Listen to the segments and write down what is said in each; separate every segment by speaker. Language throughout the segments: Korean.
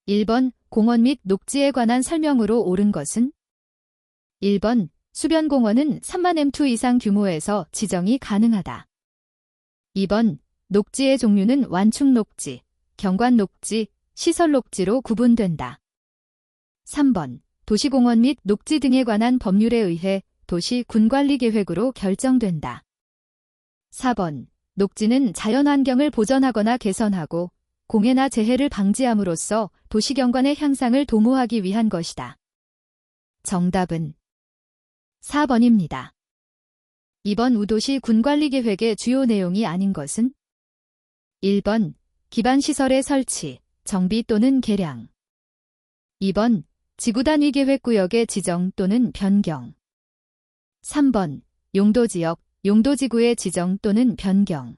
Speaker 1: 1번 공원 및 녹지에 관한 설명으로 옳은 것은? 1번 수변공원은 3만 m2 이상 규모에서 지정이 가능하다. 2번 녹지의 종류는 완충 녹지, 경관 녹지, 시설 녹지로 구분된다. 3번 도시공원 및 녹지 등에 관한 법률에 의해 도시 군관리계획으로 결정된다. 4번 녹지는 자연환경을 보전하거나 개선하고 공해나 재해를 방지함으로써 도시경관의 향상을 도모하기 위한 것이다. 정답은 4번입니다. 2번 우도시 군관리계획의 주요 내용이 아닌 것은? 1번 기반시설의 설치, 정비 또는 개량. 2번 지구단위계획구역의 지정 또는 변경. 3번 용도지역, 용도지구의 지정 또는 변경.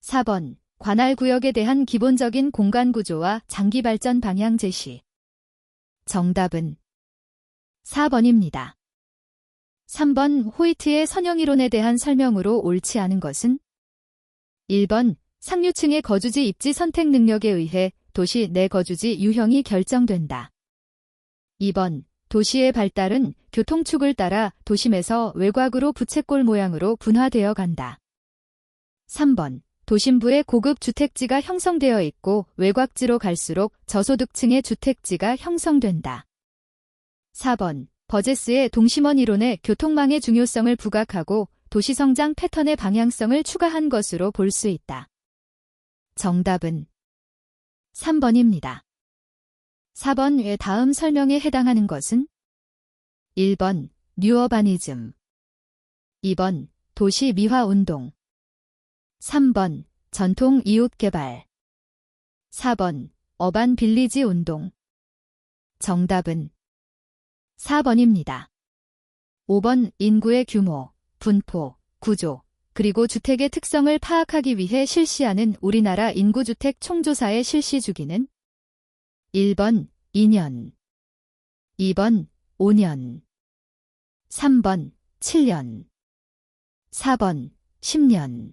Speaker 1: 4번 관할구역에 대한 기본적인 공간구조와 장기발전 방향 제시. 정답은 4번입니다. 3번 호이트의 선형이론에 대한 설명으로 옳지 않은 것은? 1번 상류층의 거주지 입지 선택 능력에 의해 도시 내 거주지 유형이 결정된다. 2번 도시의 발달은 교통축을 따라 도심에서 외곽으로 부채꼴 모양으로 분화되어 간다. 3번 도심부에 고급 주택지가 형성되어 있고 외곽지로 갈수록 저소득층의 주택지가 형성된다. 4번 버제스의 동심원 이론에 교통망의 중요성을 부각하고 도시성장 패턴의 방향성을 추가한 것으로 볼 수 있다. 정답은 3번입니다. 4번 외 다음 설명에 해당하는 것은? 1번 뉴어바니즘, 2번 도시 미화운동, 3번 전통 이웃개발, 4번 어반 빌리지 운동. 정답은 4번입니다. 5번 인구의 규모, 분포, 구조, 그리고 주택의 특성을 파악하기 위해 실시하는 우리나라 인구주택 총조사의 실시 주기는? 1번 2년, 2번 5년, 3번 7년, 4번 10년.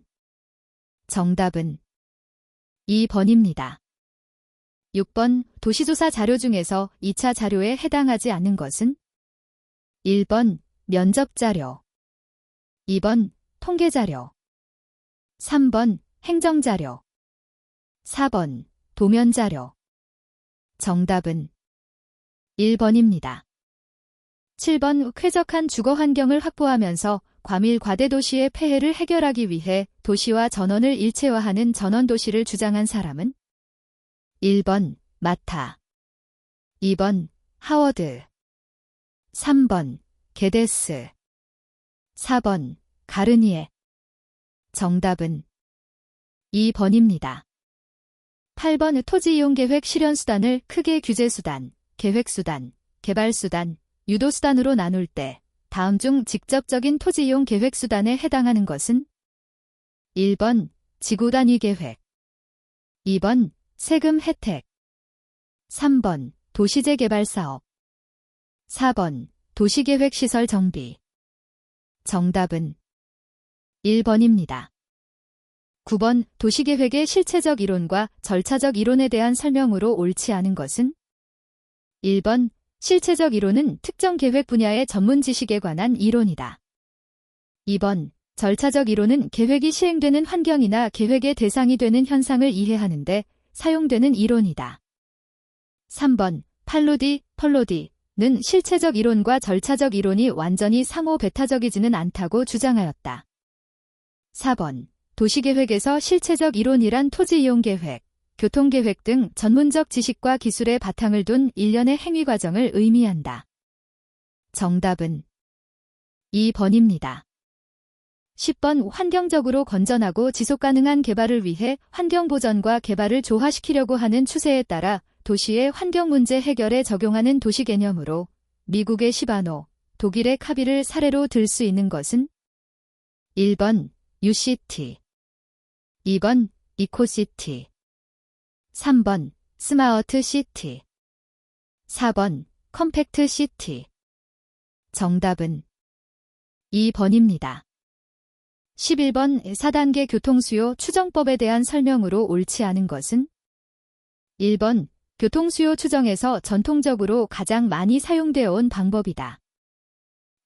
Speaker 1: 정답은 2번입니다. 6번 도시조사 자료 중에서 2차 자료에 해당하지 않는 것은? 1번 면접자료, 2번 통계자료, 3번 행정자료, 4번 도면자료. 정답은 1번입니다. 7번 쾌적한 주거 환경을 확보하면서 과밀 과대도시의 폐해를 해결하기 위해 도시와 전원을 일체화하는 전원도시를 주장한 사람은? 1번 마타, 2번 하워드, 3번 게데스, 4번 가르니에. 정답은 2번입니다. 8번 토지이용계획 실현수단을 크게 규제수단, 계획수단, 개발수단, 유도수단으로 나눌 때 다음 중 직접적인 토지이용 계획수단에 해당하는 것은? 1번 지구단위계획, 2번 세금 혜택, 3번 도시재개발사업, 4번 도시계획시설 정비. 정답은 1번입니다. 9번 도시계획의 실체적 이론과 절차적 이론에 대한 설명으로 옳지 않은 것은? 1번 실체적 이론은 특정 계획 분야의 전문 지식에 관한 이론이다. 2번 절차적 이론은 계획이 시행되는 환경이나 계획의 대상이 되는 현상을 이해하는 데 사용되는 이론이다. 3번 펄로디는 실체적 이론과 절차적 이론이 완전히 상호 배타적이지는 않다고 주장하였다. 4번 도시계획에서 실체적 이론이란 토지이용계획, 교통계획 등 전문적 지식과 기술의 바탕을 둔 일련의 행위 과정을 의미한다. 정답은 2번입니다. 10번 환경적으로 건전하고 지속가능한 개발을 위해 환경보전과 개발을 조화시키려고 하는 추세에 따라 도시의 환경 문제 해결에 적용하는 도시 개념으로 미국의 시바노, 독일의 카비를 사례로 들 수 있는 것은? 1번 UCT, 2번 이코시티, 3번 스마트 시티, 4번 컴팩트 시티. 정답은 2번입니다. 11번 4단계 교통수요 추정법에 대한 설명으로 옳지 않은 것은? 1번 교통수요 추정에서 전통적으로 가장 많이 사용되어 온 방법이다.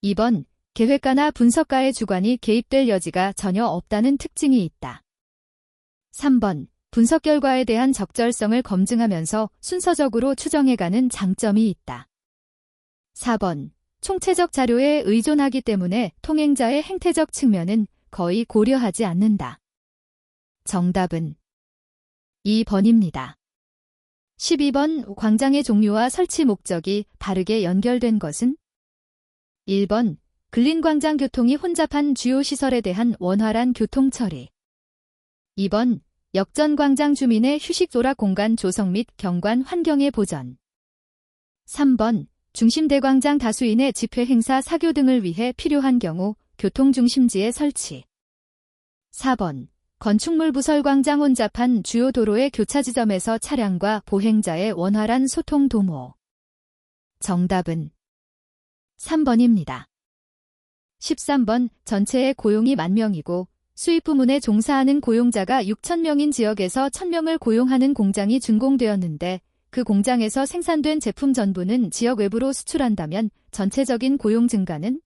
Speaker 1: 2번, 계획가나 분석가의 주관이 개입될 여지가 전혀 없다는 특징이 있다. 3번, 분석 결과에 대한 적절성을 검증하면서 순서적으로 추정해가는 장점이 있다. 4번, 총체적 자료에 의존하기 때문에 통행자의 행태적 측면은 거의 고려하지 않는다. 정답은 2번입니다. 12번, 광장의 종류와 설치 목적이 다르게 연결된 것은? 1번, 근린광장 교통이 혼잡한 주요 시설에 대한 원활한 교통 처리. 2번, 역전광장 주민의 휴식 조락 공간 조성 및 경관 환경의 보전. 3번, 중심대광장 다수인의 집회 행사 사교 등을 위해 필요한 경우 교통중심지의 설치. 4번, 건축물 부설 광장 혼잡한 주요 도로의 교차 지점에서 차량과 보행자의 원활한 소통 도모. 정답은 3번입니다. 13번, 전체의 고용이 10,000명이고 수입 부문에 종사하는 고용자가 6,000명인 지역에서 1,000명을 고용하는 공장이 준공되었는데 그 공장에서 생산된 제품 전부는 지역 외부로 수출한다면 전체적인 고용 증가는?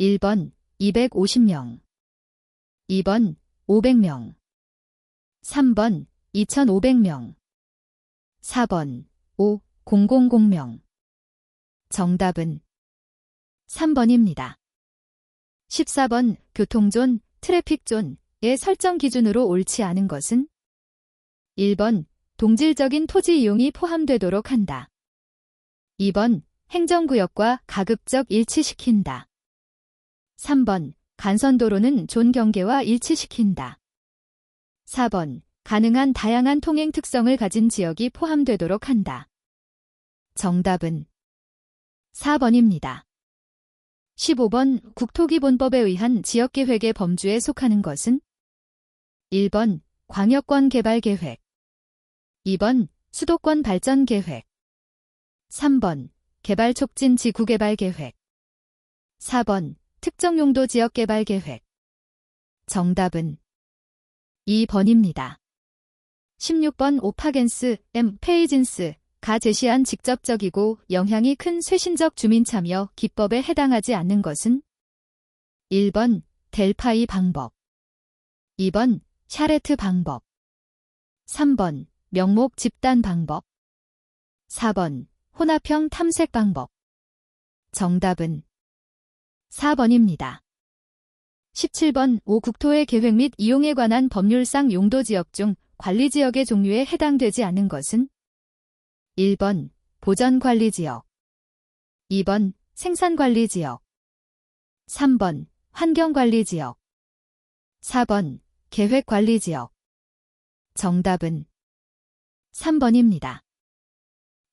Speaker 1: 1번, 250명. 2번, 500명. 3번, 2,500명. 4번, 5,000명. 정답은 3번입니다. 14번, 교통존, 트래픽존의 설정 기준으로 옳지 않은 것은? 1번, 동질적인 토지 이용이 포함되도록 한다. 2번, 행정구역과 가급적 일치시킨다. 3번, 간선도로는 존 경계와 일치시킨다. 4번, 가능한 다양한 통행 특성을 가진 지역이 포함되도록 한다. 정답은 4번입니다. 15번, 국토기본법에 의한 지역계획의 범주에 속하는 것은? 1번, 광역권 개발계획. 2번, 수도권 발전계획. 3번, 개발촉진 지구개발계획. 4번, 특정용도 지역개발계획. 정답은 2번입니다. 16번, 오파겐스, 페이진스가 제시한 직접적이고 영향이 큰 쇄신적 주민참여 기법에 해당하지 않는 것은? 1번, 델파이 방법. 2번, 샤레트 방법. 3번, 명목 집단 방법. 4번, 혼합형 탐색 방법. 정답은 4번입니다. 17번, 5. 국토의 계획 및 이용에 관한 법률상 용도지역 중 관리지역의 종류에 해당되지 않는 것은? 1번, 보전관리지역. 2번, 생산관리지역. 3번, 환경관리지역. 4번, 계획관리지역. 정답은 3번입니다.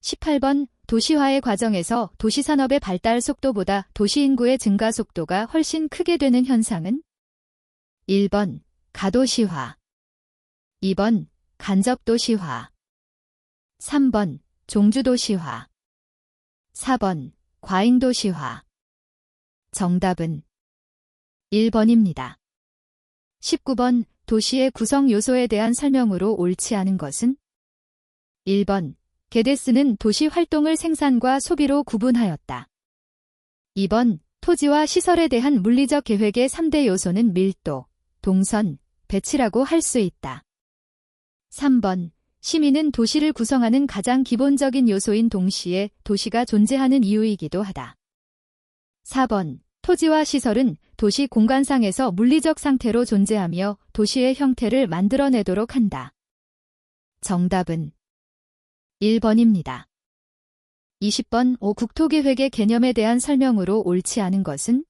Speaker 1: 18번, 도시화의 과정에서 도시산업의 발달 속도보다 도시인구의 증가 속도가 훨씬 크게 되는 현상은? 1번, 가도시화. 2번, 간접도시화. 3번, 종주도시화. 4번, 과잉도시화. 정답은 1번입니다. 19번, 도시의 구성 요소에 대한 설명으로 옳지 않은 것은? 1번, 게데스는 도시 활동을 생산과 소비로 구분하였다. 2번, 토지와 시설에 대한 물리적 계획의 3대 요소는 밀도, 동선, 배치라고 할 수 있다. 3번, 시민은 도시를 구성하는 가장 기본적인 요소인 동시에 도시가 존재하는 이유이기도 하다. 4번, 토지와 시설은 도시 공간상에서 물리적 상태로 존재하며 도시의 형태를 만들어내도록 한다. 정답은 1번입니다. 20번, 5. 국토계획의 개념에 대한 설명으로 옳지 않은 것은?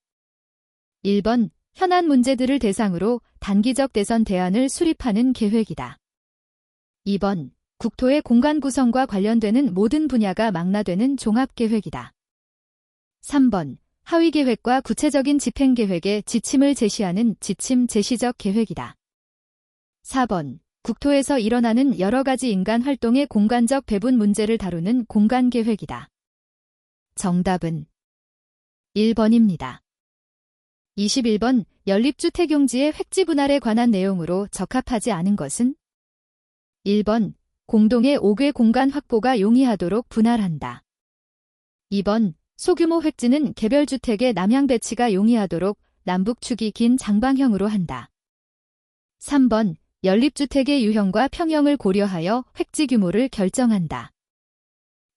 Speaker 1: 1번, 현안 문제들을 대상으로 단기적 대선 대안을 수립하는 계획이다. 2번, 국토의 공간 구성과 관련되는 모든 분야가 망라되는 종합계획이다. 3번, 하위계획과 구체적인 집행계획의 지침을 제시하는 지침 제시적 계획이다. 4번, 국토에서 일어나는 여러 가지 인간 활동의 공간적 배분 문제를 다루는 공간계획이다. 정답은 1번입니다. 21번, 연립주택용지의 획지 분할에 관한 내용으로 적합하지 않은 것은? 1번, 공동의 5개 공간 확보가 용이하도록 분할한다. 2번, 소규모 획지는 개별 주택의 남향 배치가 용이하도록 남북축이 긴 장방형으로 한다. 3번, 연립주택의 유형과 평형을 고려하여 획지 규모를 결정한다.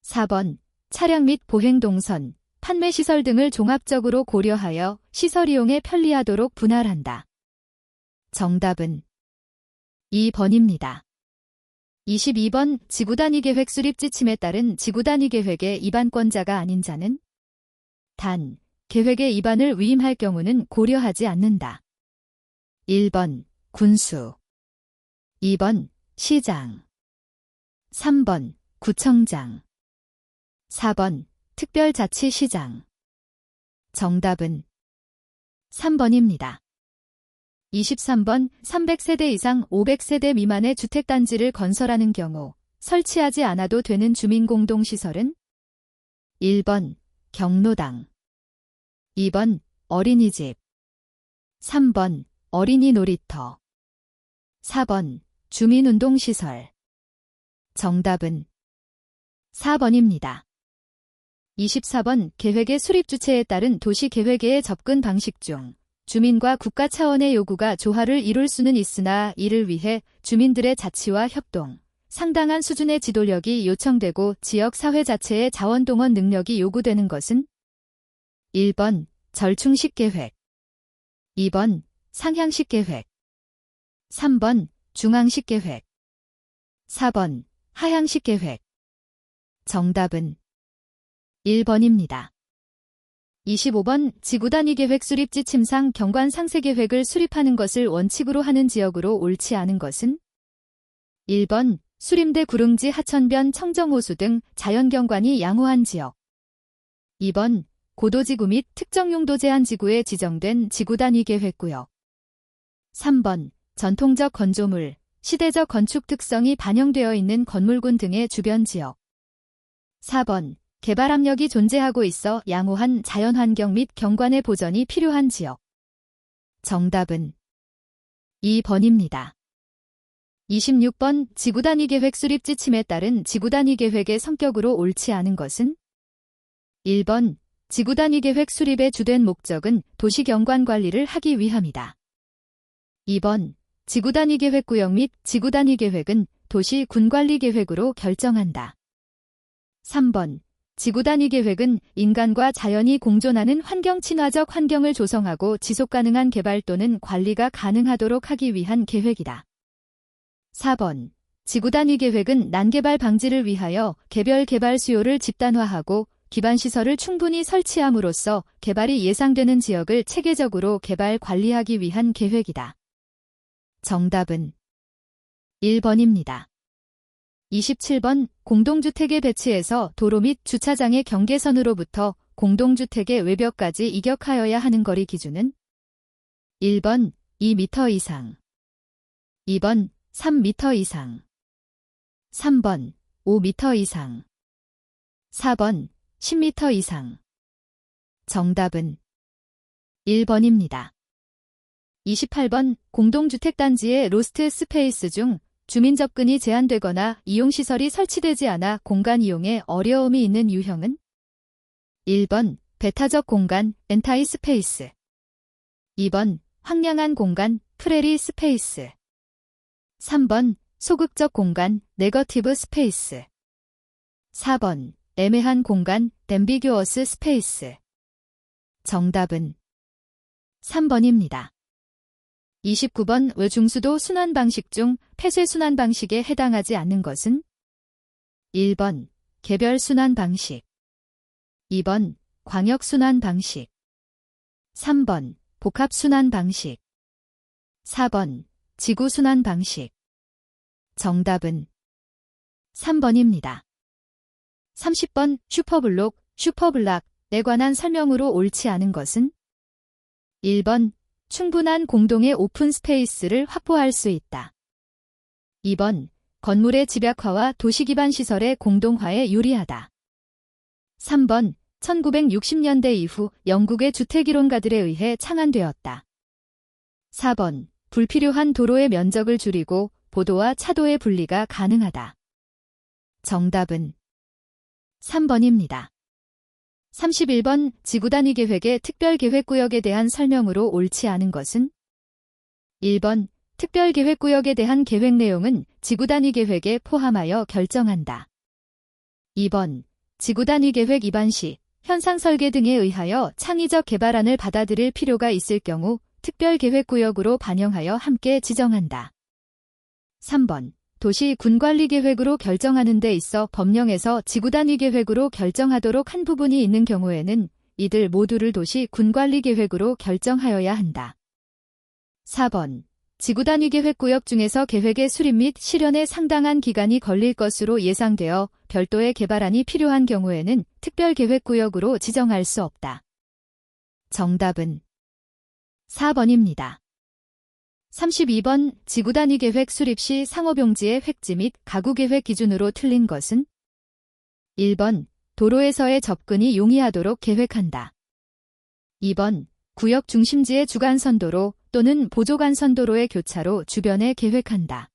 Speaker 1: 4번, 차량 및 보행동선, 판매시설 등을 종합적으로 고려하여 시설 이용에 편리하도록 분할한다. 정답은 2번입니다. 22번, 지구단위계획 수립 지침에 따른 지구단위계획의 입안권자가 아닌 자는 단, 계획의 입안을 위임할 경우는 고려하지 않는다. 1번, 군수 2번, 시장 3번, 구청장 4번, 특별자치시장. 정답은 3번입니다. 23번, 300세대 이상 500세대 미만의 주택단지를 건설하는 경우 설치하지 않아도 되는 주민공동시설은 1번, 경로당 2번, 어린이집 3번, 어린이 놀이터 4번, 주민운동시설. 정답은 4번입니다. 24번, 계획의 수립 주체에 따른 도시계획의 접근 방식 중 주민과 국가 차원의 요구가 조화를 이룰 수는 있으나 이를 위해 주민들의 자치와 협동, 상당한 수준의 지도력이 요청되고 지역사회 자체의 자원동원 능력이 요구되는 것은 1번, 절충식 계획 2번, 상향식 계획 3번, 중앙식 계획 4번, 하향식 계획. 정답은 1번입니다. 25번, 지구단위계획 수립 지침상 경관 상세계획을 수립하는 것을 원칙으로 하는 지역으로 옳지 않은 것은 1번, 수림대 구릉지 하천변 청정호수 등 자연경관이 양호한 지역 2번, 고도지구 및 특정용도 제한지구에 지정된 지구단위계획구역 3번, 전통적 건조물, 시대적 건축 특성이 반영되어 있는 건물군 등의 주변 지역 4번, 개발 압력이 존재하고 있어 양호한 자연환경 및 경관의 보전이 필요한 지역. 정답은 2번입니다. 26번, 지구단위계획 수립 지침에 따른 지구단위계획의 성격으로 옳지 않은 것은 1번, 지구단위계획 수립의 주된 목적은 도시경관 관리를 하기 위함이다. 2번, 지구단위계획 구역 및 지구단위계획은 도시 군관리계획으로 결정한다. 3번, 지구단위계획은 인간과 자연이 공존하는 환경친화적 환경을 조성하고 지속가능한 개발 또는 관리가 가능하도록 하기 위한 계획이다. 4번, 지구단위계획은 난개발 방지를 위하여 개별 개발 수요를 집단화하고 기반시설을 충분히 설치함으로써 개발이 예상되는 지역을 체계적으로 개발 관리하기 위한 계획이다. 정답은 1번입니다. 27번, 공동주택의 배치에서 도로 및 주차장의 경계선으로부터 공동주택의 외벽까지 이격하여야 하는 거리 기준은 1번, 2m 이상 2번, 3m 이상 3번, 5m 이상 4번, 10m 이상. 정답은 1번입니다. 28번, 공동주택단지의 로스트 스페이스 중 주민 접근이 제한되거나 이용시설이 설치되지 않아 공간 이용에 어려움이 있는 유형은 1번, 배타적 공간, 엔타이 스페이스 2번, 황량한 공간, 프레리 스페이스 3번, 소극적 공간, 네거티브 스페이스 4번, 애매한 공간, 댐비규어스 스페이스. 정답은 3번입니다. 29번, 외중수도 순환 방식 중 폐쇄 순환 방식에 해당하지 않는 것은 1번, 개별 순환 방식 2번, 광역 순환 방식 3번, 복합 순환 방식 4번, 지구 순환 방식. 정답은 3번입니다. 30번, 슈퍼블록, 슈퍼블락에 관한 설명으로 옳지 않은 것은 1번, 충분한 공동의 오픈 스페이스를 확보할 수 있다. 2번, 건물의 집약화와 도시기반 시설의 공동화에 유리하다. 3번, 1960년대 이후 영국의 주택이론가들에 의해 창안되었다. 4번, 불필요한 도로의 면적을 줄이고 보도와 차도의 분리가 가능하다. 정답은 3번입니다. 31번 지구단위 계획의 특별계획구역에 대한 설명으로 옳지 않은 것은? 1번 특별계획구역에 대한 계획 내용은 지구단위 계획에 포함하여 결정한다. 2번 지구단위 계획 입안 시 현상 설계 등에 의하여 창의적 개발안을 받아들일 필요가 있을 경우 특별계획구역으로 반영하여 함께 지정한다. 3번 도시 군관리계획으로 결정하는 데 있어 법령에서 지구단위 계획으로 결정하도록 한 부분이 있는 경우에는 이들 모두를 도시 군관리계획으로 결정하여야 한다. 4번 지구단위 계획구역 중에서 계획의 수립 및 실현에 상당한 기간이 걸릴 것으로 예상되어 별도의 개발안이 필요한 경우에는 특별계획구역으로 지정할 수 없다. 정답은 4번입니다. 32번 지구단위 계획 수립 시 상호병지의 획지 및 가구계획 기준으로 틀린 것은? 1번 도로에서의 접근이 용이하도록 계획한다. 2번 구역 중심지의 주간선도로 또는 보조간선도로의 교차로 주변에 계획한다.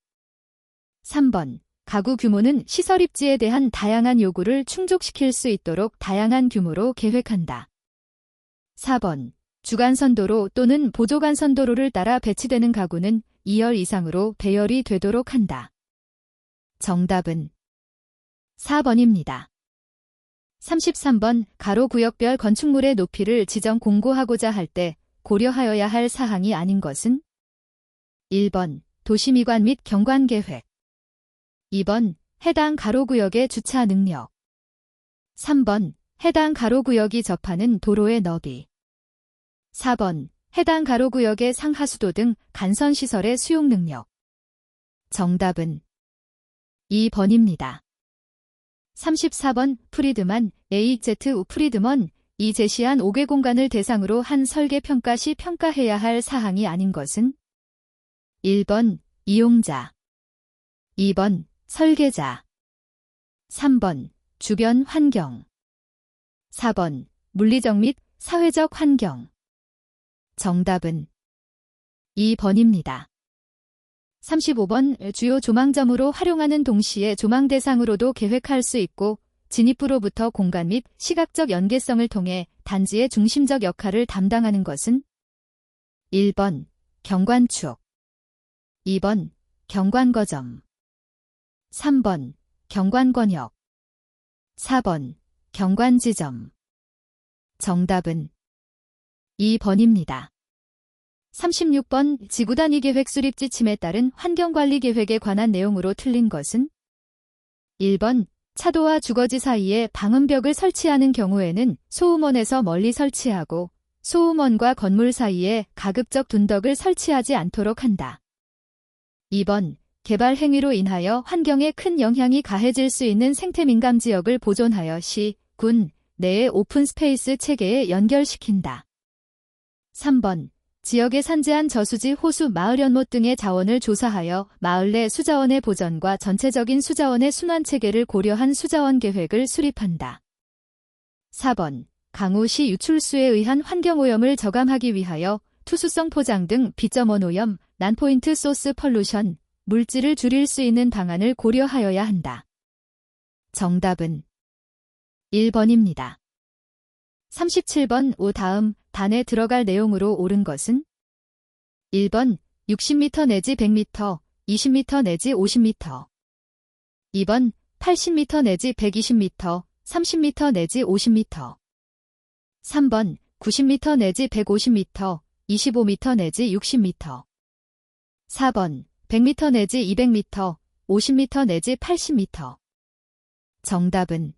Speaker 1: 3번 가구 규모는 시설 입지에 대한 다양한 요구를 충족시킬 수 있도록 다양한 규모로 계획한다. 4번 주간선도로 또는 보조간선도로를 따라 배치되는 가구는 2열 이상으로 배열이 되도록 한다. 정답은 4번입니다. 33번 가로구역별 건축물의 높이를 지정 공고하고자 할 때 고려하여야 할 사항이 아닌 것은? 1번 도시미관 및 경관계획 2번 해당 가로구역의 주차 능력 3번 해당 가로구역이 접하는 도로의 너비 4번 해당 가로구역의 상하수도 등 간선시설의 수용 능력 정답은 2번입니다. 34번 프리드만 A.Z. 프리드먼 이 제시한 5개 공간을 대상으로 한 설계평가 시 평가해야 할 사항이 아닌 것은? 1번 이용자 2번 설계자 3번 주변 환경 4번 물리적 및 사회적 환경 정답은 2번입니다. 35번 주요 조망점으로 활용하는 동시에 조망 대상으로도 계획할 수 있고 진입부로부터 공간 및 시각적 연계성을 통해 단지의 중심적 역할을 담당하는 것은? 1번 경관축 2번 경관거점 3번 경관권역 4번 경관지점 정답은 2번입니다. 36번 지구단위 계획 수립 지침에 따른 환경관리 계획에 관한 내용으로 틀린 것은? 1번 차도와 주거지 사이에 방음벽을 설치하는 경우에는 소음원에서 멀리 설치하고 소음원과 건물 사이에 가급적 둔덕을 설치하지 않도록 한다. 2번 개발 행위로 인하여 환경에 큰 영향이 가해질 수 있는 생태민감 지역을 보존하여 시, 군 내의 오픈 스페이스 체계에 연결시킨다. 3번 지역의 산재한 저수지, 호수, 마을 연못 등의 자원을 조사하여 마을 내 수자원의 보전과 전체적인 수자원의 순환체계를 고려한 수자원 계획을 수립한다. 4번 강우 시 유출수에 의한 환경오염을 저감하기 위하여 투수성 포장 등 B.1 오염, 난포인트 소스 펄루션, 물질을 줄일 수 있는 방안을 고려하여야 한다. 정답은 1번입니다. 37번 오 다음 단에 들어갈 내용으로 옳은 것은? 1번 60m 내지 100m, 20m 내지 50m 2번 80m 내지 120m, 30m 내지 50m 3번 90m 내지 150m, 25m 내지 60m 4번 100m 내지 200m, 50m 내지 80m 정답은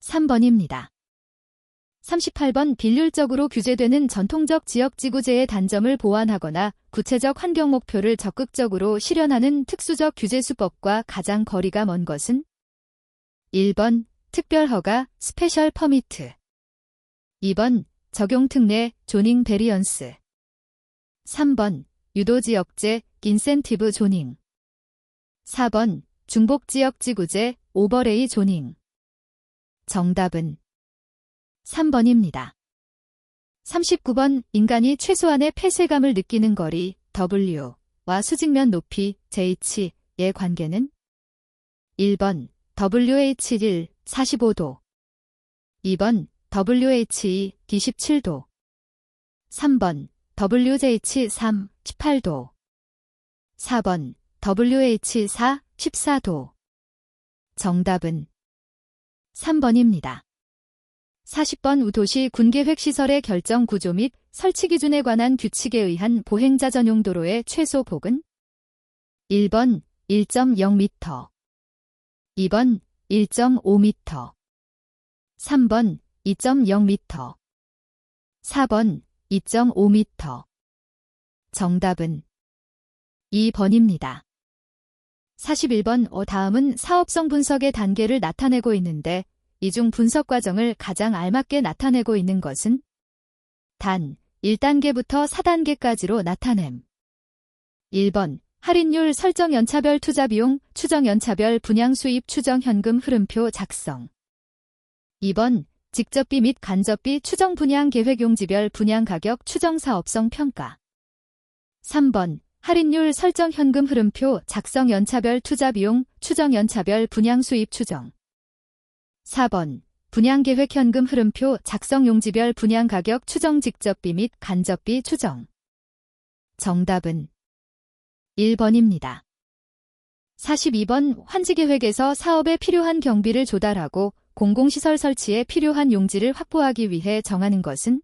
Speaker 1: 3번입니다. 38번 빌률적으로 규제되는 전통적 지역지구제의 단점을 보완하거나 구체적 환경 목표를 적극적으로 실현하는 특수적 규제수법과 가장 거리가 먼 것은? 1번 특별허가 스페셜 퍼미트 2번 적용특례 조닝 베리언스 3번 유도지역제 인센티브 조닝 4번 중복지역지구제 오버레이 조닝 정답은 3번입니다. 39번 인간이 최소한의 폐쇄감을 느끼는 거리 W와 수직면 높이 H의 관계는? 1번 WH1 45도 2번 WH2 17도 3번 WH3 18도 4번 WH4 14도 정답은 3번입니다. 40번 도시 군계획시설의 결정 구조 및 설치 기준에 관한 규칙에 의한 보행자 전용 도로의 최소 폭은 1번 1.0m 2번 1.5m 3번 2.0m 4번 2.5m 정답은 2번입니다. 41번 다음은 사업성 분석의 단계를 나타내고 있는데 이 중 분석 과정을 가장 알맞게 나타내고 있는 것은 단 1단계부터 4단계까지로 나타냄. 1번 할인율 설정 연차별 투자비용 추정 연차별 분양 수입 추정 현금 흐름표 작성 2번 직접비 및 간접비 추정 분양 계획 용지별 분양 가격 추정 사업성 평가 3번 할인율 설정 현금 흐름표 작성 연차별 투자비용 추정 연차별 분양 수입 추정 4번 분양계획 현금 흐름표 작성 용지별 분양 가격 추정 직접비 및 간접비 추정 정답은 1번입니다. 42번 환지계획에서 사업에 필요한 경비를 조달하고 공공시설 설치에 필요한 용지를 확보하기 위해 정하는 것은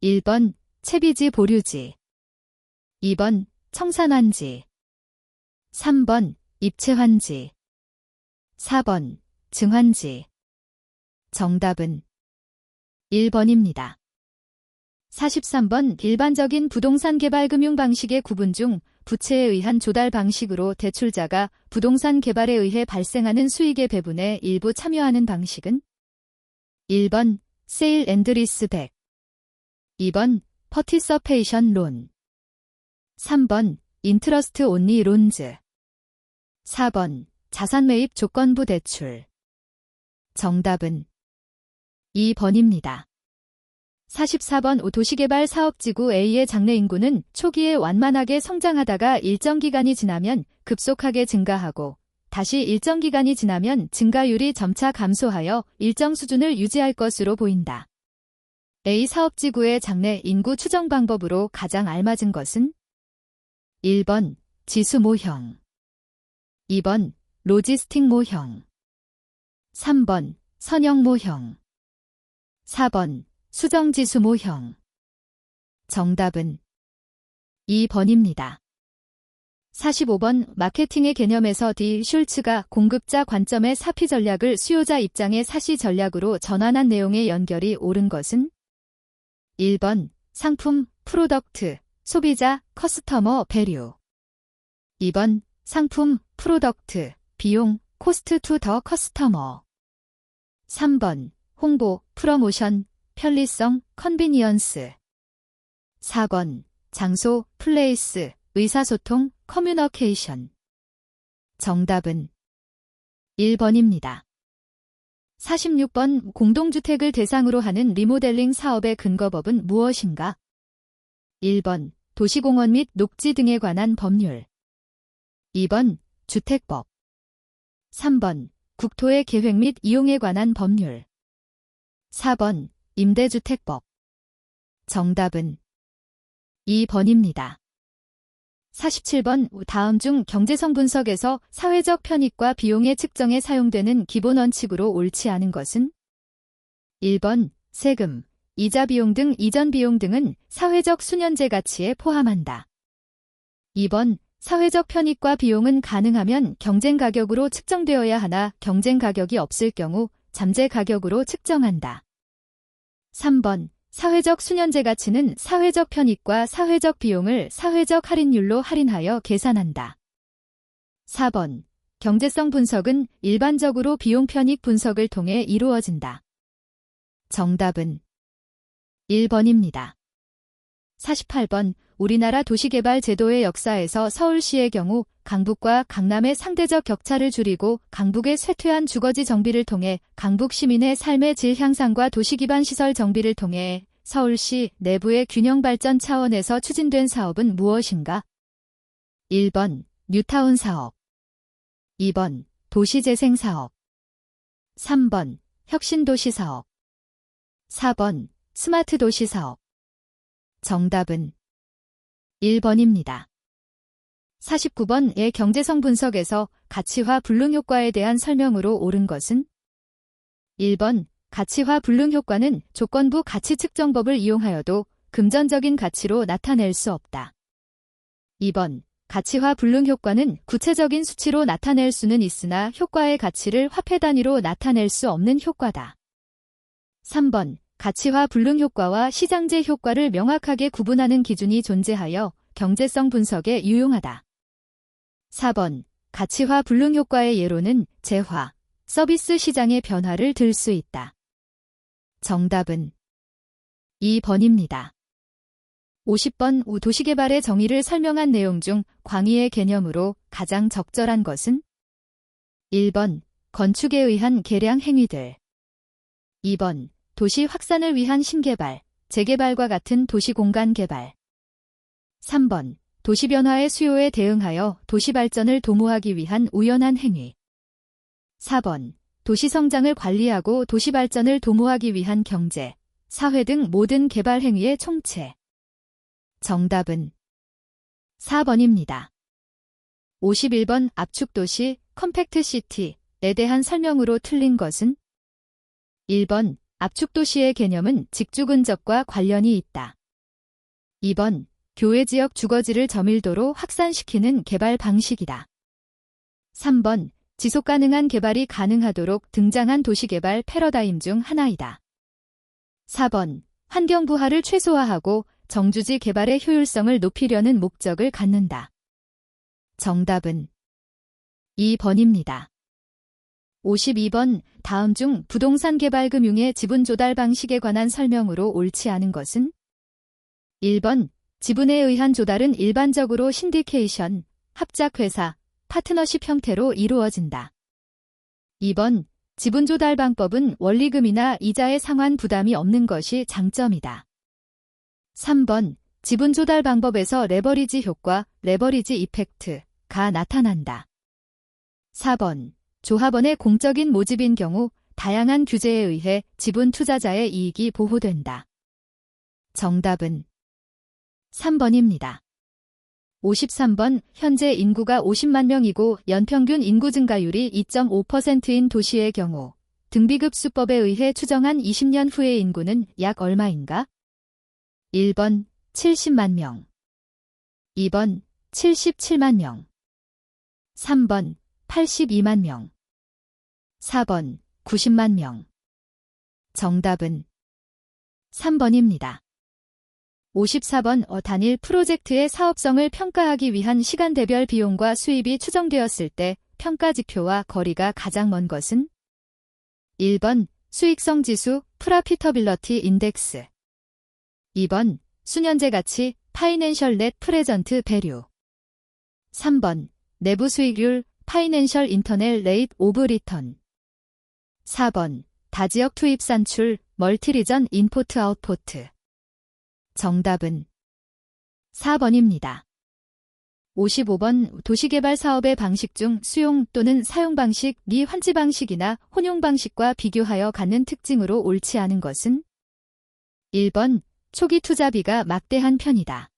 Speaker 1: 1번 채비지 보류지 2번 청산환지 3번 입체환지 4번 증환지 정답은 1번입니다. 43번 일반적인 부동산 개발 금융 방식의 구분 중 부채에 의한 조달 방식으로 대출자가 부동산 개발에 의해 발생하는 수익의 배분에 일부 참여하는 방식은 1번 세일 앤드 리스백 2번 퍼티서페이션 론 3번 인트러스트 온리 론즈 4번 자산 매입 조건부 대출 정답은 2번입니다. 44번 도시개발 사업지구 A의 장래 인구는 초기에 완만하게 성장하다가 일정 기간이 지나면 급속하게 증가하고 다시 일정 기간이 지나면 증가율이 점차 감소하여 일정 수준을 유지할 것으로 보인다. A 사업지구의 장래 인구 추정 방법으로 가장 알맞은 것은 1번 지수 모형 2번 로지스틱 모형 3번 선형 모형 4번 수정지수 모형 정답은 2번입니다. 45번 마케팅의 개념에서 디 슐츠가 공급자 관점의 사피 전략을 수요자 입장의 사시 전략으로 전환한 내용의 연결이 옳은 것은 1번 상품, 프로덕트, 소비자, 커스터머, 배류 2번 상품, 프로덕트, 비용, 코스트 투 더 커스터머 3번 홍보, 프로모션, 편리성, 컨비니언스 4번 장소, 플레이스, 의사소통, 커뮤니케이션 정답은 1번입니다. 46번 공동주택을 대상으로 하는 리모델링 사업의 근거법은 무엇인가? 1번 도시공원 및 녹지 등에 관한 법률 2번 주택법 3번 국토의 계획 및 이용에 관한 법률 4번 임대주택법 정답은 2번입니다. 47번 다음 중 경제성 분석에서 사회적 편익과 비용의 측정에 사용되는 기본 원칙으로 옳지 않은 것은 1번 세금, 이자 비용 등 이전 비용 등은 사회적 순연재 가치에 포함한다. 2번 사회적 편익과 비용은 가능하면 경쟁 가격으로 측정되어야 하나 경쟁 가격이 없을 경우 잠재 가격으로 측정한다. 3번 사회적 순연재 가치는 사회적 편익과 사회적 비용을 사회적 할인율로 할인하여 계산한다. 4번 경제성 분석은 일반적으로 비용 편익 분석을 통해 이루어진다. 정답은 1번입니다. 48번 우리나라 도시개발 제도의 역사에서 서울시의 경우 강북과 강남의 상대적 격차를 줄이고 강북의 쇠퇴한 주거지 정비를 통해 강북 시민의 삶의 질 향상과 도시기반 시설 정비를 통해 서울시 내부의 균형 발전 차원에서 추진된 사업은 무엇인가? 1번 뉴타운 사업 2번 도시재생사업. 3번 혁신도시사업. 4번 스마트도시사업. 정답은 1번입니다. 49번의 경제성 분석에서 가치화 불능 효과에 대한 설명으로 옳은 것은 1번 가치화 불능 효과는 조건부 가치 측정법을 이용하여도 금전적인 가치로 나타낼 수 없다. 2번 가치화 불능 효과는 구체적인 수치로 나타낼 수는 있으나 효과의 가치를 화폐 단위로 나타낼 수 없는 효과다. 3번 가치화 불능 효과와 시장제 효과를 명확하게 구분하는 기준이 존재하여 경제성 분석에 유용하다. 4번 가치화 불능 효과의 예로는 재화, 서비스 시장의 변화를 들 수 있다. 정답은 2번입니다. 50번 도시개발의 정의를 설명한 내용 중 광의의 개념으로 가장 적절한 것은 1번 건축에 의한 개량 행위들. 2번 도시 확산을 위한 신개발, 재개발과 같은 도시공간 개발. 3번 도시 변화의 수요에 대응하여 도시 발전을 도모하기 위한 우연한 행위. 4번 도시 성장을 관리하고 도시 발전을 도모하기 위한 경제, 사회 등 모든 개발 행위의 총체. 정답은 4번입니다. 51번 압축도시, 컴팩트시티에 대한 설명으로 틀린 것은 1번 압축도시의 개념은 직주근접과 관련이 있다. 2번 교외지역 주거지를 저밀도로 확산시키는 개발 방식이다. 3번 지속가능한 개발이 가능하도록 등장한 도시개발 패러다임 중 하나이다. 4번 환경 부하를 최소화하고 정주지 개발의 효율성을 높이려는 목적을 갖는다. 정답은 2번입니다. 52번 다음 중 부동산 개발 금융의 지분 조달 방식에 관한 설명으로 옳지 않은 것은 1번 지분에 의한 조달은 일반적으로 신디케이션, 합작회사, 파트너십 형태로 이루어진다. 2번 지분 조달 방법은 원리금이나 이자의 상환 부담이 없는 것이 장점이다. 3번 지분 조달 방법에서 레버리지 효과, 레버리지 이펙트가 나타난다. 4번 조합원의 공적인 모집인 경우 다양한 규제에 의해 지분 투자자의 이익이 보호된다. 정답은 3번입니다. 53번 현재 인구가 50만 명이고 연평균 인구 증가율이 2.5%인 도시의 경우 등비급 수법에 의해 추정한 20년 후의 인구는 약 얼마인가? 1번 70만 명, 2번 77만 명, 3번 82만 명, 4번 90만 명. 정답은 3번입니다. 54번 단일 프로젝트의 사업성을 평가하기 위한 시간대별 비용과 수입이 추정되었을 때 평가 지표와 거리가 가장 먼 것은 1번 수익성 지수 프라피터빌러티 인덱스. 2번 수년제 가치 파이낸셜 넷 프레전트 배류. 3번 내부 수익률 파이낸셜 인터널 레이트 오브 리턴. 4번 다지역 투입 산출 멀티리전 인포트 아웃포트. 정답은 4번입니다. 55번 도시개발 사업의 방식 중 수용 또는 사용 방식 미 환지 방식이나 혼용 방식과 비교하여 갖는 특징으로 옳지 않은 것은 1번 초기 투자비가 막대한 편이다.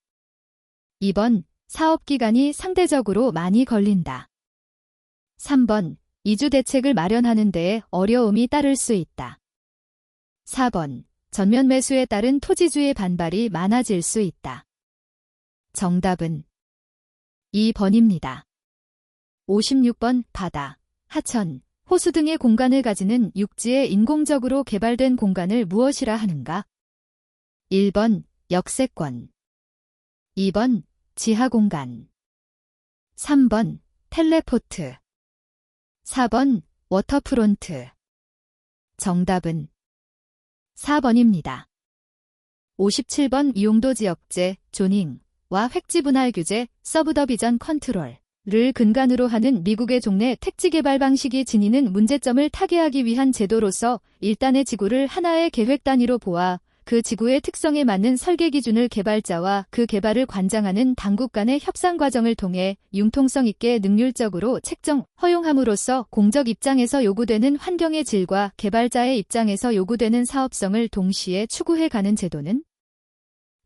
Speaker 1: 2번 사업기간이 상대적으로 많이 걸린다. 3번 이주 대책을 마련하는 데에 어려움이 따를 수 있다. 4번 전면 매수에 따른 토지주의 반발이 많아질 수 있다. 정답은 2번입니다. 56번 바다, 하천, 호수 등의 공간을 가지는 육지에 인공적으로 개발된 공간을 무엇이라 하는가? 1번 역세권, 2번 지하공간, 3번 텔레포트, 4번 워터프론트. 정답은 4번입니다. 57번 용도지역제, 조닝과 획지분할 규제, 서브더비전 컨트롤을 근간으로 하는 미국의 종래 택지개발 방식이 지니는 문제점을 타개하기 위한 제도로서 일단의 지구를 하나의 계획 단위로 보아 그 그 지구의 특성에 맞는 설계 기준을 개발자와 그 개발을 관장하는 당국 간의 협상 과정을 통해 융통성 있게 능률적으로 책정, 허용함으로써 공적 입장에서 요구되는 환경의 질과 개발자의 입장에서 요구되는 사업성을 동시에 추구해 가는 제도는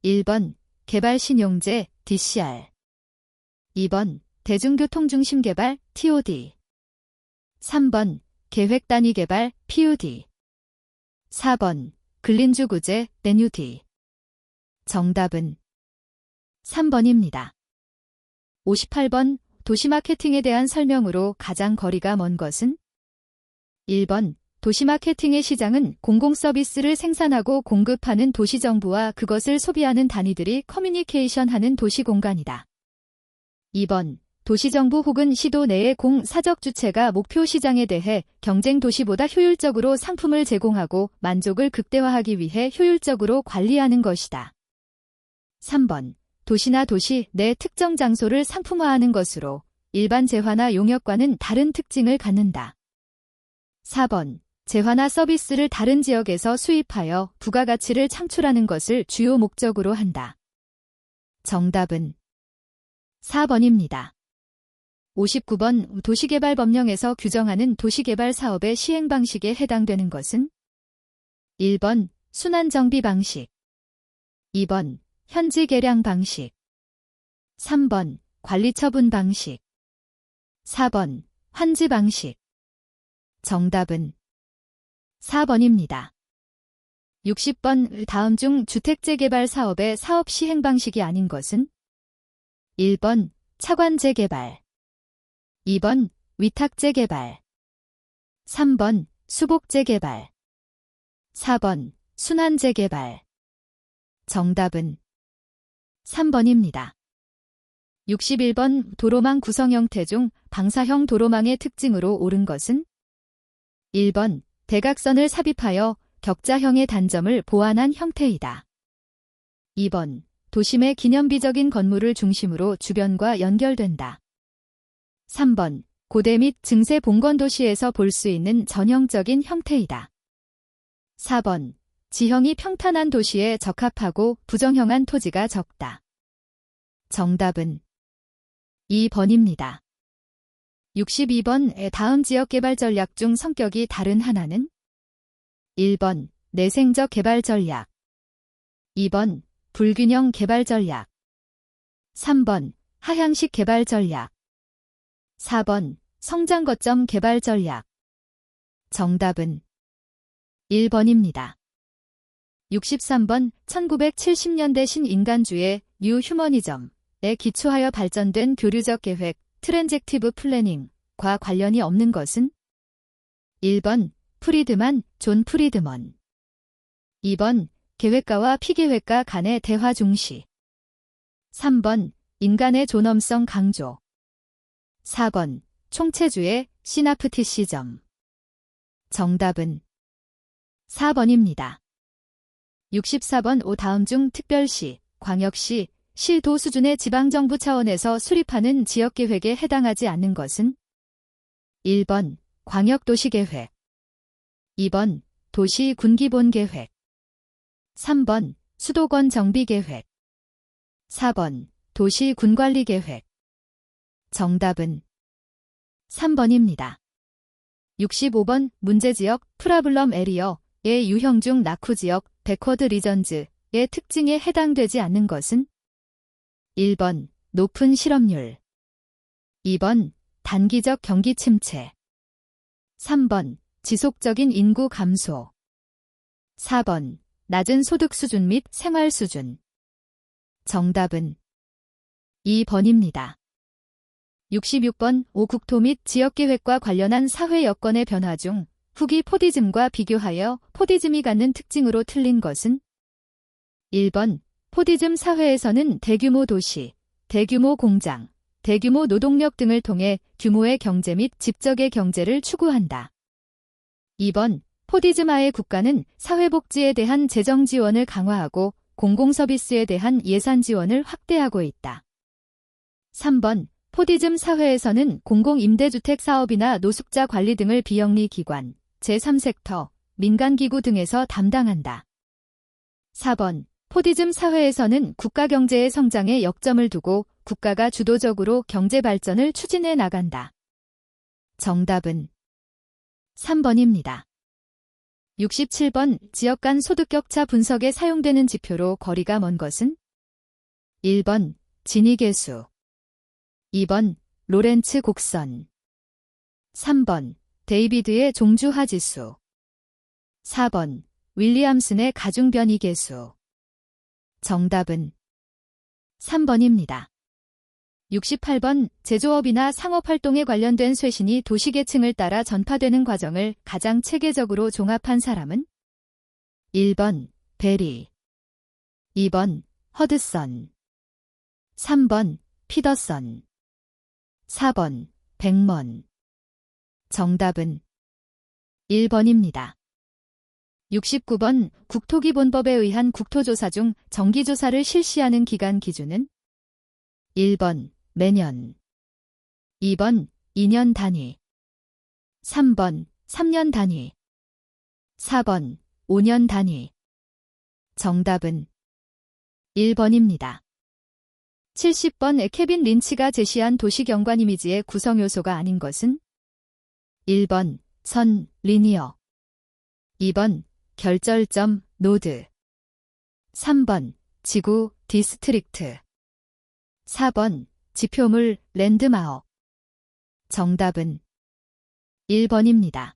Speaker 1: 1번 개발 신용제 DCR 2번 대중교통 중심 개발 TOD 3번 계획 단위 개발 PUD 4번 근린주 구제 NUD 정답은 3번입니다. 58번 도시 마케팅에 대한 설명으로 가장 거리가 먼 것은 1번 도시 마케팅의 시장은 공공 서비스를 생산하고 공급하는 도시정부와 그것을 소비하는 단위들이 커뮤니케이션하는 도시 공간이다. 2번 도시정부 혹은 시도 내의 공사적 주체가 목표 시장에 대해 경쟁 도시보다 효율적으로 상품을 제공하고 만족을 극대화하기 위해 효율적으로 관리하는 것이다. 3번 도시나 도시 내 특정 장소를 상품화하는 것으로 일반 재화나 용역과는 다른 특징을 갖는다. 4번 재화나 서비스를 다른 지역에서 수입하여 부가가치를 창출하는 것을 주요 목적으로 한다. 정답은 4번입니다. 59번 도시개발법령에서 규정하는 도시개발 사업의 시행 방식에 해당되는 것은 1번 순환정비 방식 2번 현지 계량 방식 3번 관리처분 방식 4번 환지 방식 정답은 4번입니다. 60번 다음 중 주택재개발 사업의 사업 시행 방식이 아닌 것은 1번 차관재개발 2번 위탁재개발 3번 수복재개발 4번 순환재개발 정답은 3번입니다. 61번 도로망 구성 형태 중 방사형 도로망의 특징으로 옳은 것은 1번 대각선을 삽입하여 격자형의 단점을 보완한 형태이다. 2번 도심의 기념비적인 건물을 중심으로 주변과 연결된다. 3번 고대 및 증세 봉건 도시에서 볼 수 있는 전형적인 형태이다. 4번 지형이 평탄한 도시에 적합하고 부정형한 토지가 적다. 정답은 2번입니다. 62번 다음 지역개발 전략 중 성격이 다른 하나는 1번 내생적 개발 전략 2번 불균형 개발 전략 3번 하향식 개발 전략 4번 성장 거점 개발 전략 정답은 1번입니다. 63번 1970년대 신인간주의 뉴 휴머니즘에 기초하여 발전된 교류적 계획 트랜젝티브 플래닝과 관련이 없는 것은 1번 프리드만 존 프리드먼 2번 계획가와 피계획가 간의 대화 중시 3번 인간의 존엄성 강조 4번 총체주의 시나프티시점 정답은 4번입니다. 64번 다음 중 특별시, 광역시, 시도 수준의 지방정부 차원에서 수립하는 지역계획에 해당하지 않는 것은 1번 광역도시계획 2번 도시군기본계획 3번 수도권 정비계획 4번 도시군관리계획 정답은 3번입니다. 65번 문제지역 프라블럼 에리어의 유형 중 낙후지역 백워드 리전즈의 특징에 해당되지 않는 것은 1번 높은 실업률 2번 단기적 경기 침체 3번 지속적인 인구 감소 4번 낮은 소득 수준 및 생활 수준 정답은 2번입니다. 66번 국토 및 지역계획과 관련한 사회 여건의 변화 중 후기 포디즘과 비교하여 포디즘이 갖는 특징으로 틀린 것은 1번 포디즘 사회에서는 대규모 도시, 대규모 공장, 대규모 노동력 등을 통해 규모의 경제 및 집적의 경제를 추구한다. 2번 포디즘하의 국가는 사회복지에 대한 재정 지원을 강화하고 공공서비스에 대한 예산 지원을 확대하고 있다. 3번 포디즘 사회에서는 공공임대주택 사업이나 노숙자 관리 등을 비영리 기관, 제3섹터, 민간기구 등에서 담당한다. 4번. 포디즘 사회에서는 국가 경제의 성장에 역점을 두고 국가가 주도적으로 경제 발전을 추진해 나간다. 정답은 3번입니다. 67번. 지역 간 소득 격차 분석에 사용되는 지표로 거리가 먼 것은? 1번. 지니계수. 2번. 로렌츠 곡선. 3번. 데이비드의 종주하지수. 4번. 윌리암슨의 가중변이계수. 정답은 3번입니다. 68번. 제조업이나 상업활동에 관련된 쇄신이 도시계층을 따라 전파되는 과정을 가장 체계적으로 종합한 사람은? 1번. 베리. 2번. 허드선. 3번. 피더선. 4번. 백먼. 정답은 1번입니다. 69번. 국토기본법에 의한 국토조사 중 정기조사를 실시하는 기간 기준은? 1번. 매년. 2번. 2년 단위. 3번. 3년 단위. 4번. 5년 단위. 정답은 1번입니다. 70번. 케빈 린치가 제시한 도시경관 이미지의 구성 요소가 아닌 것은? 1번. 선, 리니어. 2번. 결절점, 노드. 3번. 지구, 디스트릭트. 4번. 지표물, 랜드마크. 정답은 1번입니다.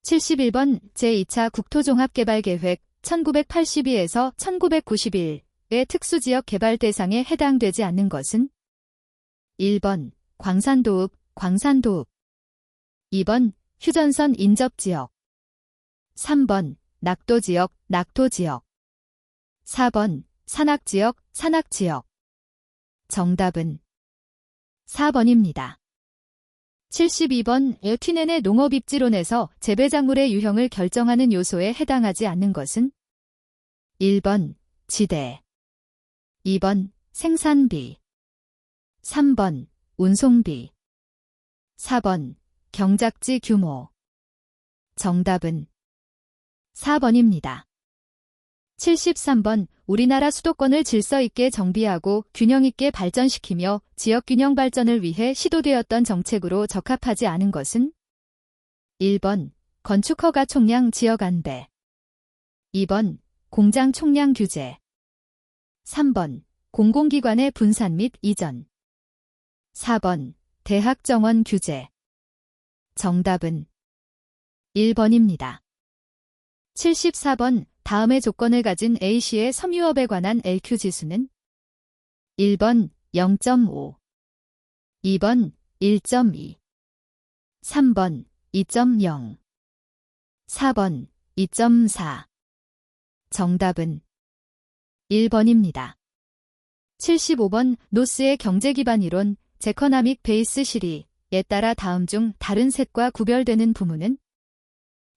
Speaker 1: 71번. 제2차 국토종합개발계획 1982에서 1991의 특수지역 개발 대상에 해당되지 않는 것은? 1번. 광산도읍, 광산도읍. 2번. 휴전선 인접지역. 3번. 낙도지역, 낙도지역. 4번. 산악지역, 산악지역. 정답은 4번입니다. 72번. 튀넨의 농업입지론에서 재배작물의 유형을 결정하는 요소에 해당하지 않는 것은? 1번. 지대. 2번. 생산비. 3번. 운송비. 4번. 경작지 규모. 정답은 4번입니다. 73번. 우리나라 수도권을 질서 있게 정비하고 균형 있게 발전시키며 지역균형 발전을 위해 시도되었던 정책으로 적합하지 않은 것은? 1번. 건축허가 총량 지역 안배. 2번. 공장 총량 규제. 3번. 공공기관의 분산 및 이전. 4번. 대학 정원 규제. 정답은 1번입니다. 74번. 다음의 조건을 가진 A씨의 섬유업에 관한 LQ 지수는? 1번 0.5, 2번 1.2, 3번 2.0, 4번 2.4. 정답은 1번입니다. 75번. 노스의 경제기반 이론 제커나믹 베이스 시리에 따라 다음 중 다른 셋과 구별되는 부문은?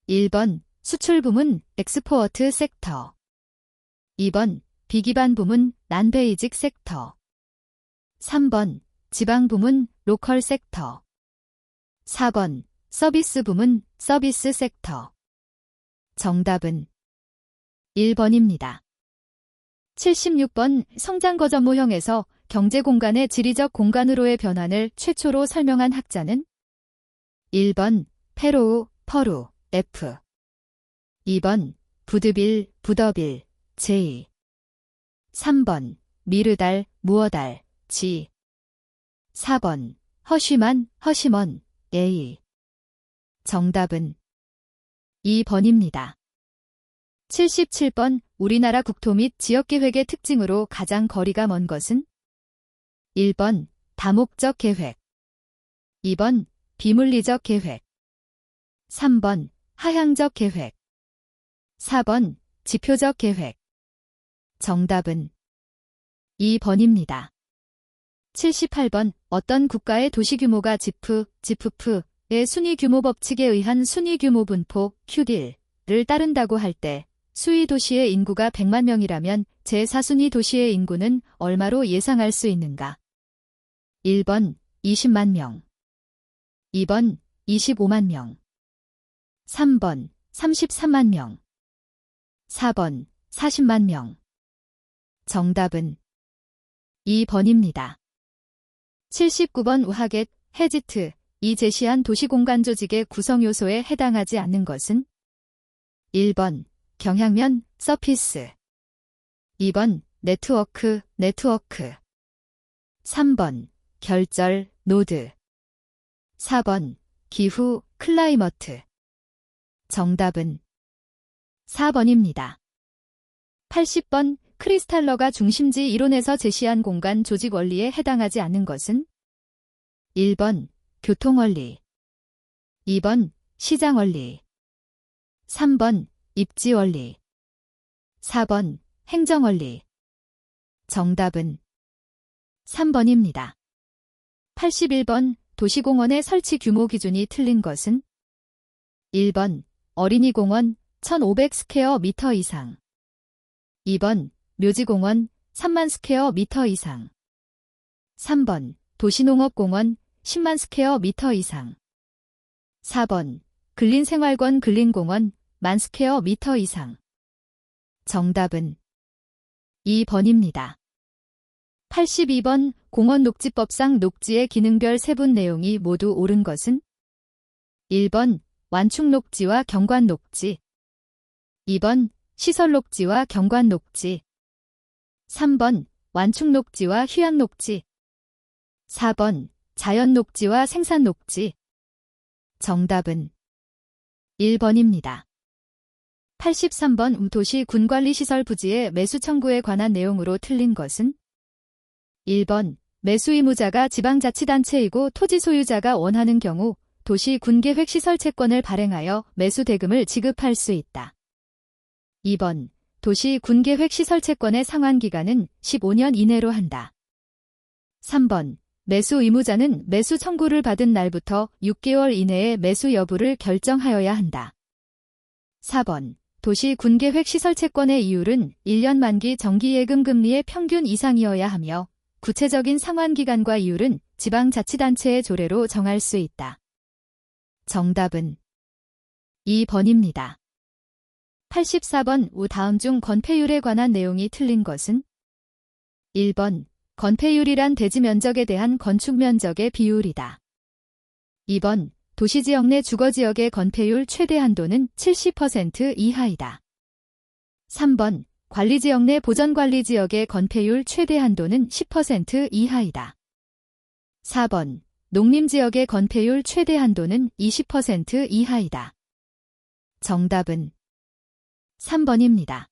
Speaker 1: 1번 수출 부문 엑스포어트 섹터. 2번 비기반 부문 난베이직 섹터. 3번 지방 부문 로컬 섹터. 4번 서비스 부문 서비스 섹터. 정답은 1번입니다. 76번. 성장거점 모형에서 경제 공간의 지리적 공간으로의 변환을 최초로 설명한 학자는? 1번 페로우, 퍼루, F. 2번 부드빌, 부더빌, J. 3번 미르달, 무어달, G. 4번 허쉬만, 허시먼, A. 정답은 2번입니다. 77번. 우리나라 국토 및 지역계획의 특징으로 가장 거리가 먼 것은? 1번 다목적 계획. 2번 비물리적 계획. 3번 하향적 계획. 4번 지표적 계획. 정답은 2번입니다. 78번. 어떤 국가의 도시 규모가 지프프의 순위 규모 법칙에 의한 순위 규모 분포 QD를 따른다고 할 때 수위 도시의 인구가 100만 명이라면 제4순위 도시의 인구는 얼마로 예상할 수 있는가? 1번 20만 명. 2번 25만 명. 3번 33만 명. 4번 40만 명. 정답은 2번입니다. 79번 우하겟, 헤지트, 이 제시한 도시공간 조직의 구성 요소에 해당하지 않는 것은? 1번, 경향면, 서피스. 2번, 네트워크, 3번, 결절, 노드. 4번, 기후, 클라이머트. 정답은 4번입니다. 80번, 크리스탈러가 중심지 이론에서 제시한 공간 조직 원리에 해당하지 않는 것은? 1번, 교통원리. 2번, 시장원리. 3번, 입지원리. 4번, 행정원리. 정답은 3번입니다. 81번, 도시공원의 설치 규모 기준이 틀린 것은? 1번, 어린이공원 1500스퀘어미터 이상. 2번, 묘지공원 3만 스퀘어미터 이상. 3번, 도시농업공원 10만 스퀘어미터 이상. 4번, 근린생활권 근린공원 10,000 스퀘어미터 이상. 정답은 2번입니다. 82번, 공원녹지법상 녹지의 기능별 세분 내용이 모두 옳은 것은? 1번, 완충녹지와 경관녹지. 2번, 시설녹지와 경관녹지. 3번, 완충녹지와 휴양녹지. 4번, 자연녹지와 생산녹지. 정답은 1번입니다. 83번, 도시 군관리시설 부지의 매수 청구에 관한 내용으로 틀린 것은? 1번, 매수 의무자가 지방자치단체이고 토지 소유자가 원하는 경우 도시 군계획 시설 채권을 발행하여 매수 대금을 지급할 수 있다. 2번, 도시 군계획 시설 채권의 상환 기간은 15년 이내로 한다. 3번, 매수 의무자는 매수 청구를 받은 날부터 6개월 이내에 매수 여부를 결정하여야 한다. 4번, 도시 군계획 시설 채권의 이율은 1년 만기 정기예금 금리의 평균 이상이어야 하며 구체적인 상환 기간과 이율은 지방자치단체의 조례로 정할 수 있다. 정답은 2번입니다. 84번, 다음 중 건폐율에 관한 내용이 틀린 것은? 1번, 건폐율이란 대지 면적에 대한 건축 면적의 비율이다. 2번, 도시지역 내 주거지역의 건폐율 최대 한도는 70% 이하이다. 3번, 관리지역 내 보전관리지역의 건폐율 최대 한도는 10% 이하이다. 4번, 농림지역의 건폐율 최대 한도는 20% 이하이다. 정답은 3번입니다.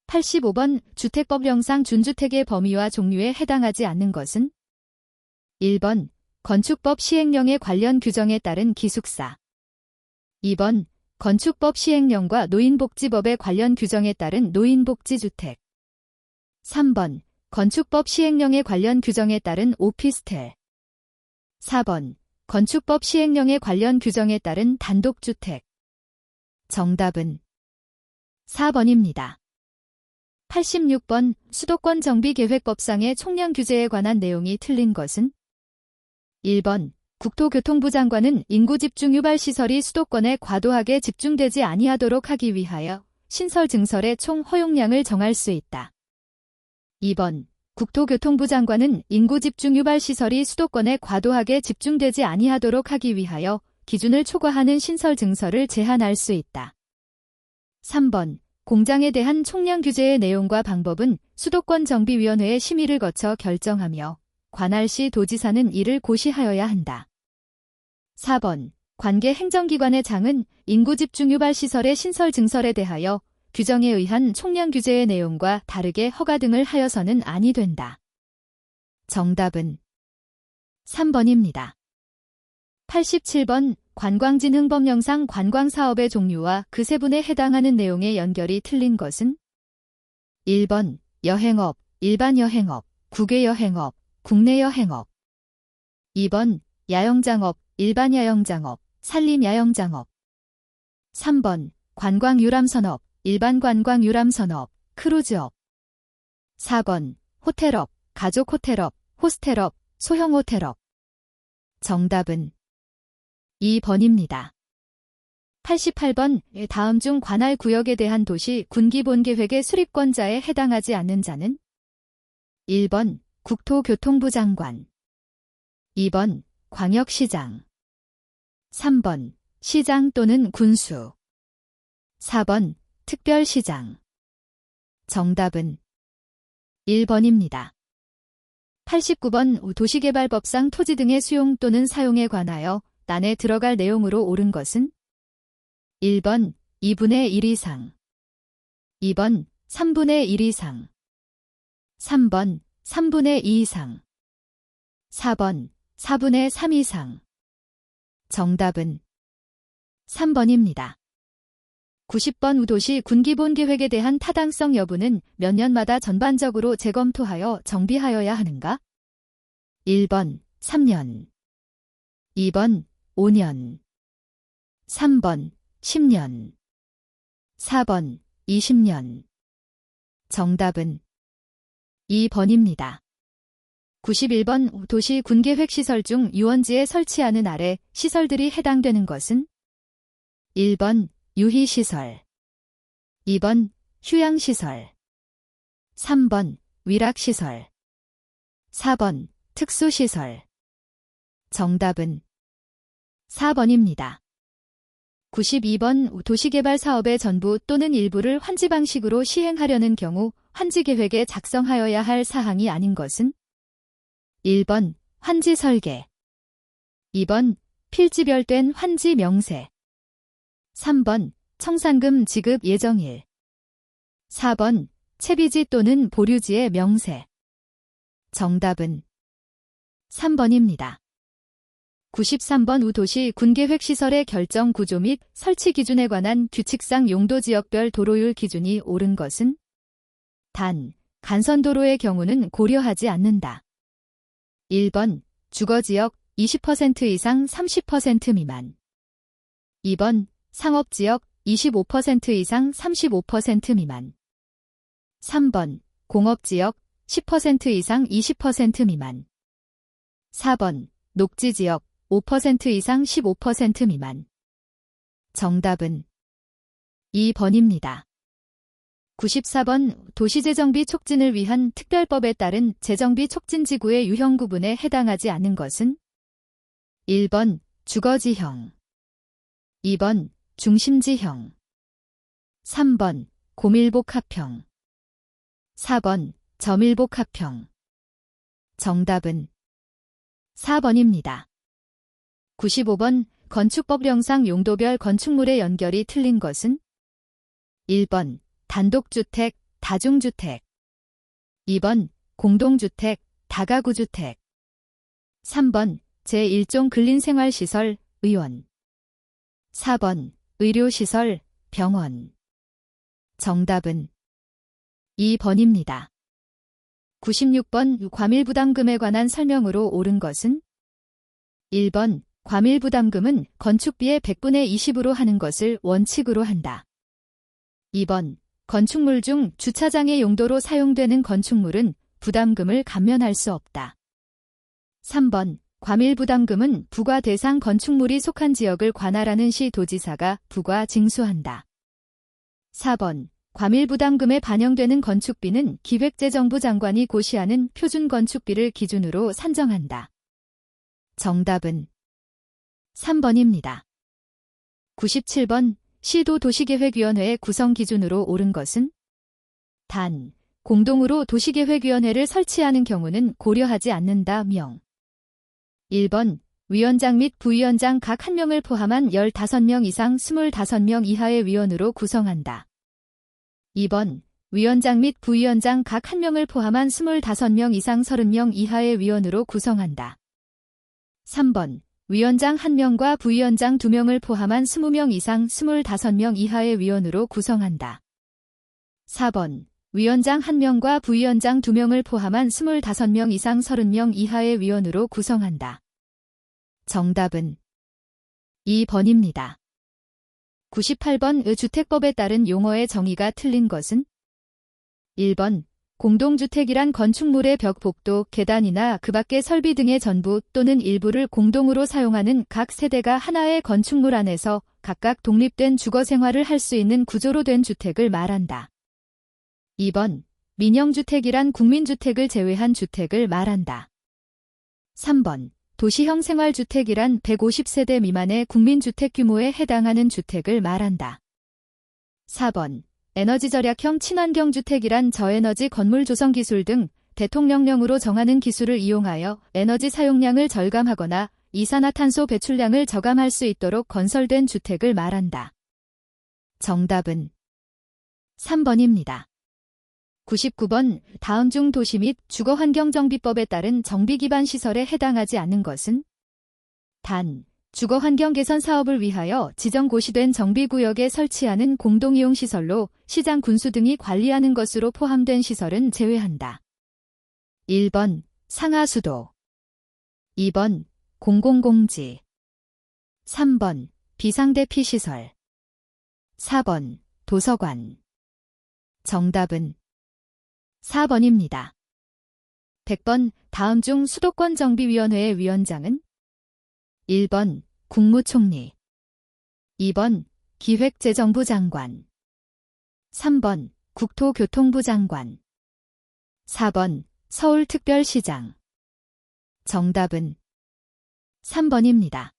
Speaker 1: 85번, 주택법령상 준주택의 범위와 종류에 해당하지 않는 것은? 1번, 건축법 시행령의 관련 규정에 따른 기숙사. 2번, 건축법 시행령과 노인복지법의 관련 규정에 따른 노인복지주택. 3번, 건축법 시행령의 관련 규정에 따른 오피스텔. 4번, 건축법 시행령의 관련 규정에 따른 단독주택. 정답은 4번입니다. 86번, 수도권 정비계획법상의 총량 규제에 관한 내용이 틀린 것은? 1번, 국토교통부 장관은 인구 집중 유발 시설이 수도권에 과도하게 집중되지 아니하도록 하기 위하여 신설 증설의 총 허용량을 정할 수 있다. 2번, 국토교통부 장관은 인구 집중 유발 시설이 수도권에 과도하게 집중되지 아니하도록 하기 위하여 기준을 초과하는 신설 증설을 제한할 수 있다. 3번, 공장에 대한 총량 규제의 내용과 방법은 수도권 정비위원회의 심의를 거쳐 결정하며 관할시 도지사는 이를 고시하여야 한다. 4번, 관계 행정기관의 장은 인구 집중 유발 시설의 신설 증설에 대하여 규정에 의한 총량 규제의 내용과 다르게 허가 등을 하여서는 아니 된다. 정답은 3번입니다. 87번, 관광진흥법령상 관광사업의 종류와 그 세분에 해당하는 내용의 연결이 틀린 것은? 1번, 여행업, 일반 여행업, 국외 여행업, 국내 여행업. 2번, 야영장업, 일반 야영장업, 산림 야영장업. 3번, 관광유람선업, 일반 관광유람선업, 크루즈업. 4번, 호텔업, 가족 호텔업, 호스텔업, 소형 호텔업. 정답은 2번입니다. 88번 다음 중 관할 구역에 대한 도시 군기본계획의 수립권자에 해당하지 않는 자는 1번 국토교통부 장관 2번 광역시장 3번 시장 또는 군수 4번 특별시장 정답은 1번입니다. 89번 도시개발법상 토지 등의 수용 또는 사용에 관하여 란에 들어갈 내용으로 옳은 것은 1번 2분의 1 이상 2번 3분의 1 이상 3번 3분의 2 이상 4번 4분의 3 이상 정답은 3번입니다. 90번 도시 군기본계획에 대한 타당성 여부는 몇 년마다 전반적으로 재검토하여 정비하여야 하는가? 1번 3년 2번 5년 3번 10년 4번 20년 정답은 2번입니다. 91번 도시 군계획 시설 중 유원지에 설치하는 아래 시설들이 해당되는 것은 1번 유희시설 2번 휴양시설 3번 위락시설 4번 특수시설 정답은 4번입니다. 92번 도시개발 사업의 전부 또는 일부를 환지 방식으로 시행하려는 경우 환지계획에 작성하여야 할 사항이 아닌 것은 1번 환지 설계 2번 필지별된 환지 명세 3번 청산금 지급 예정일 4번 채비지 또는 보류지의 명세 정답은 3번입니다. 93번 도시 군계획 시설의 결정 구조 및 설치 기준에 관한 규칙상 용도 지역별 도로율 기준이 옳은 것은 단, 간선도로의 경우는 고려하지 않는다. 1번 주거지역 20% 이상 30% 미만 2번 상업지역 25% 이상 35% 미만 3번 공업지역 10% 이상 20% 미만 4번 녹지지역 5% 이상 15% 미만 정답은 2번입니다. 94번 도시재정비 촉진을 위한 특별법에 따른 재정비 촉진지구의 유형 구분에 해당하지 않는 것은 1번 주거지형 2번 중심지형 3번 고밀복합형 4번 저밀복합형 정답은 4번입니다. 95번 건축법령상 용도별 건축물의 연결이 틀린 것은 1번 단독주택, 다중주택 2번 공동주택, 다가구주택 3번 제1종 근린생활시설, 의원 4번 의료시설, 병원 정답은 2번입니다. 96번 과밀부담금에 관한 설명으로 옳은 것은 1번 과밀부담금은 건축비의 100분의 20으로 하는 것을 원칙으로 한다. 2번 건축물 중 주차장의 용도로 사용되는 건축물은 부담금을 감면할 수 없다. 3번 과밀부담금은 부과 대상 건축물이 속한 지역을 관할하는 시도지사가 부과 징수한다. 4번 과밀부담금에 반영되는 건축비는 기획재정부 장관이 고시하는 표준건축비를 기준으로 산정한다. 정답은 3번입니다. 97번 시도도시계획위원회의 구성 기준으로 옳은 것은 단, 공동으로 도시계획위원회를 설치하는 경우는 고려하지 않는다 명 1번 위원장 및 부위원장 각 1명을 포함한 15명 이상 25명 이하의 위원으로 구성한다. 2번 위원장 및 부위원장 각 1명을 포함한 25명 이상 30명 이하의 위원으로 구성한다. 3번 위원장 1명과 부위원장 2명을 포함한 20명 이상 25명 이하의 위원으로 구성한다. 4번 위원장 1명과 부위원장 2명을 포함한 25명 이상 30명 이하의 위원으로 구성한다. 정답은 2번입니다. 98번 주택법에 따른 용어의 정의가 틀린 것은 1번 공동주택이란 건축물의 벽, 복도, 계단이나 그 밖의 설비 등의 전부 또는 일부를 공동으로 사용하는 각 세대가 하나의 건축물 안에서 각각 독립된 주거 생활을 할 수 있는 구조로 된 주택을 말한다. 2번, 민영주택이란 국민주택을 제외한 주택을 말한다. 3번, 도시형 생활주택이란 150세대 미만의 국민주택 규모에 해당하는 주택을 말한다. 4번, 에너지절약형 친환경주택이란 저에너지 건물 조성 기술 등 대통령령으로 정하는 기술을 이용하여 에너지 사용량을 절감하거나 이산화탄소 배출량을 저감할 수 있도록 건설된 주택을 말한다. 정답은 3번입니다. 99번, 다음 중 도시 및 주거환경정비법에 따른 정비기반 시설에 해당하지 않는 것은? 단, 주거환경 개선 사업을 위하여 지정 고시된 정비구역에 설치하는 공동이용시설로 시장 군수 등이 관리하는 것으로 포함된 시설은 제외한다. 1번, 상하수도. 2번, 공공공지. 3번, 비상대피시설. 4번, 도서관. 정답은 4번입니다. 100번, 다음 중 수도권정비위원회의 위원장은? 1번, 국무총리. 2번, 기획재정부 장관. 3번, 국토교통부 장관. 4번, 서울특별시장. 정답은 3번입니다.